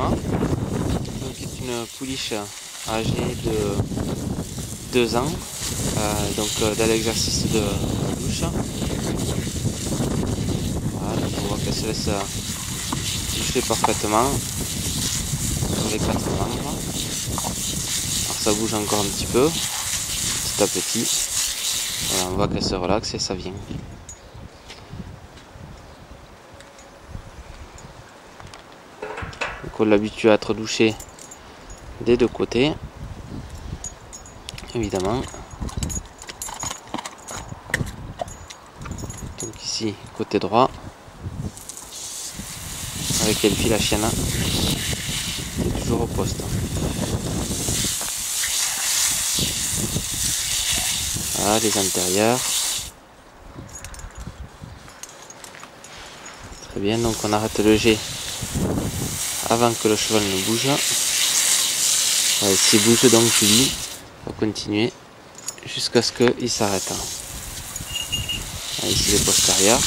Emma, donc, qui est une pouliche âgée de 2 ans, dans l'exercice de la douche. Voilà, donc on voit qu'elle se laisse doucher parfaitement sur les 4 membres. Alors ça bouge encore un petit peu, petit à petit. Voilà, on voit qu'elle se relaxe et ça vient. Donc on l'habitue à être douché des 2 côtés, évidemment. Donc ici, côté droit, avec Elfie la chienne, qui est toujours au poste. Voilà, les intérieurs. Très bien, donc on arrête le jet avant que le cheval ne bouge. Voilà, s'il bouge donc Julie, on va continuer jusqu'à ce qu'il s'arrête. Voilà, ici les postérieurs.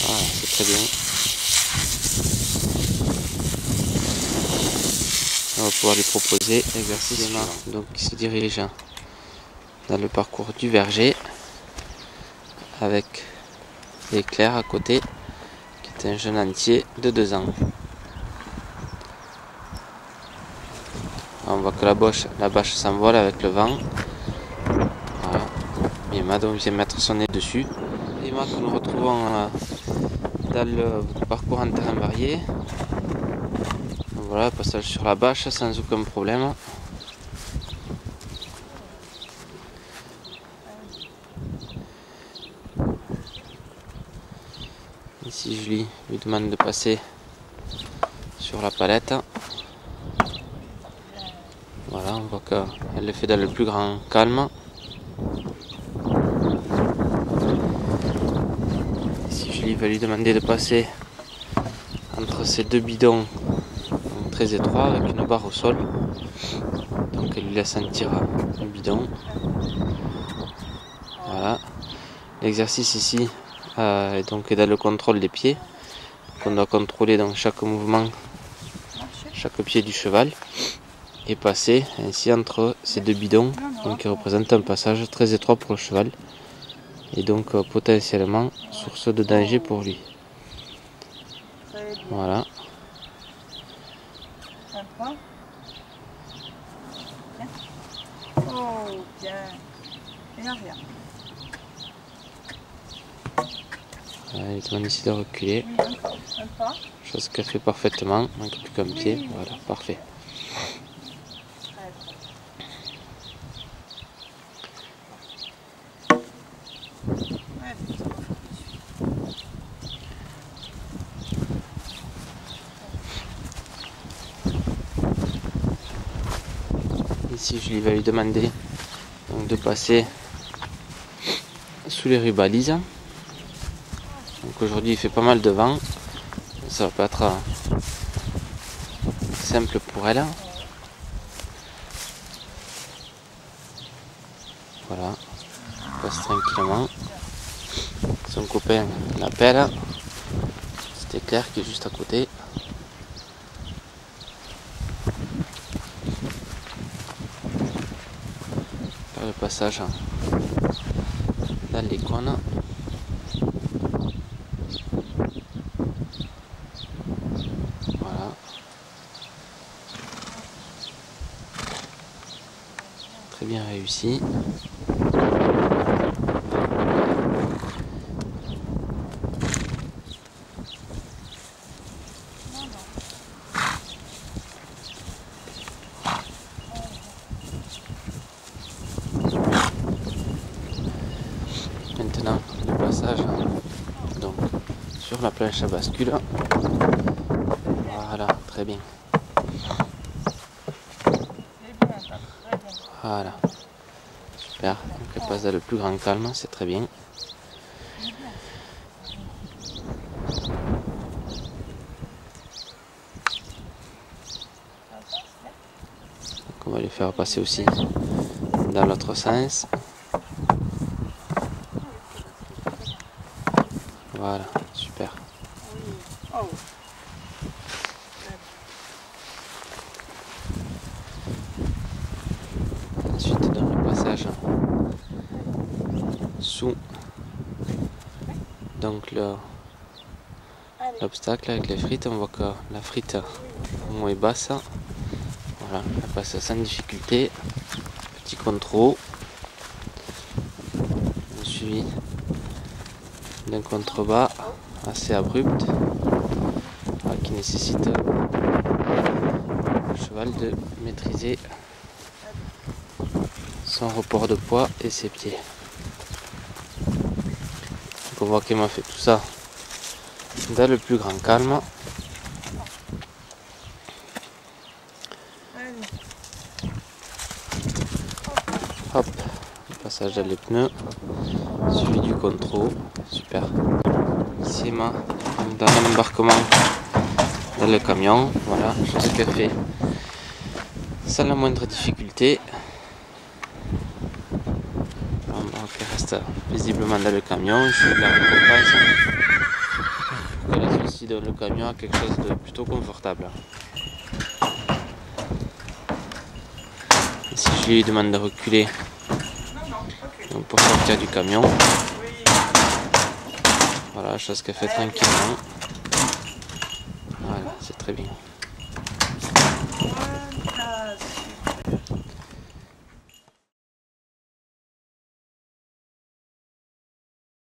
Voilà, c'est très bien. On va pouvoir lui proposer l'exercice suivant. Donc il se dirige dans le parcours du verger avec l'éclair à côté qui est un jeune entier de 2 ans. On voit que la bâche s'envole avec le vent. Voilà. Emma donc vient mettre son nez dessus. Emma que nous retrouvons dans le parcours en terrain varié. Donc voilà, passage sur la bâche sans aucun problème. Ici Julie lui demande de passer sur la palette. Voilà, on voit qu'elle le fait dans le plus grand calme. Ici Julie va lui demander de passer entre ces 2 bidons très étroits avec une barre au sol. Donc elle lui laisse un tir un bidon. Voilà. L'exercice ici est donc dans le contrôle des pieds. On doit contrôler dans chaque mouvement, chaque pied du cheval et passer ainsi entre ces 2 bidons, donc qui représentent un passage très étroit pour le cheval et donc potentiellement source de danger pour lui. Voilà. Oh, bien. Et arrière. Voilà, il demande ici de reculer. Oui, un pas. Chose qu'elle fait parfaitement. Il manque plus qu'un pied. Voilà, parfait. Ici, je lui vais lui demander donc, de passer sous les rubalises. Donc aujourd'hui, il fait pas mal de vent. Ça va pas être simple pour elle. Voilà, elle passe tranquillement. Son copain l'appelle. C'est Éclair qui est juste à côté. Là, le passage dans les cônes. Voilà. Très bien réussi. Maintenant le passage donc sur la planche à bascule. Voilà, très bien. Voilà, super. Donc elle passe dans le plus grand calme, c'est très bien. On va les faire passer aussi dans l'autre sens. Voilà, super. Oh. Ensuite, dans le passage sous donc l'obstacle avec les frites, on voit que la frite au moins est basse. Voilà, elle passe sans difficulté. Petit contrôle. Suivi d'un contrebas assez abrupt qui nécessite au cheval de maîtriser son report de poids et ses pieds. Donc on voit qu'il m'a fait tout ça dans le plus grand calme. Hop, le passage dans les pneus, suivi du contrôle, super. Ici Emma, dans l'embarquement dans le camion, voilà, chose qu'elle fait sans la moindre difficulté. Donc elle reste visiblement dans le camion, je la récompense pour qu'elle associe dans le camion à quelque chose de plutôt confortable. Et si je lui demande de reculer donc pour sortir du camion, voilà, chose qu'elle fait tranquillement. Voilà, c'est très bien.